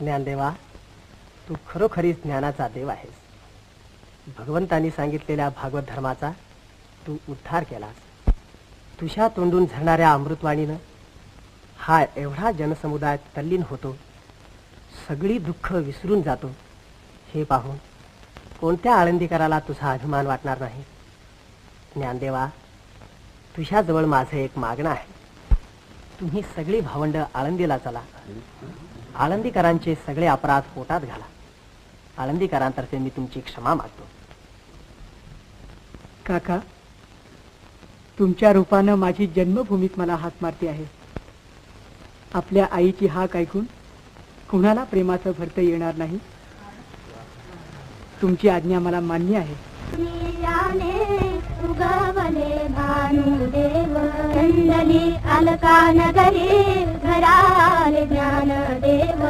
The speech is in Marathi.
ज्ञानदेवा, तू खरोखरीच ज्ञानाचा देव आहेस. भगवंतांनी सांगितलेल्या भागवत धर्माचा तू उद्धार केलास. तुझ्या तोंडून झरणाऱ्या अमृतवाणीनं हा एवढा जनसमुदाय तल्लीन होतो, सगळी दुःख विसरून जातो. हे पाहून कोणत्या आळंदीकराला तुझा अभिमान वाटणार नाही? ज्ञानदेवा, तुझ्याजवळ माझं एक मागणं आहे. तुम्ही सगळी भावंड आळंदीला चला. आळंदीकरांचे सगळे अपराध पोटात घाला. आळंदीकरांतर्फे मी तुमची क्षमा मागतो. काका, तुमच्या रूपानं माझी जन्मभूमीत मला हाक मारते आहे. आपल्या आईची हाक ऐकून कुणाला प्रेमाचं भरतं येणार नाही. तुमची आज्ञा मला मान्य आहे. उगवले भानुदेव चंदनी अलका नगरी घराले ज्ञानदेव.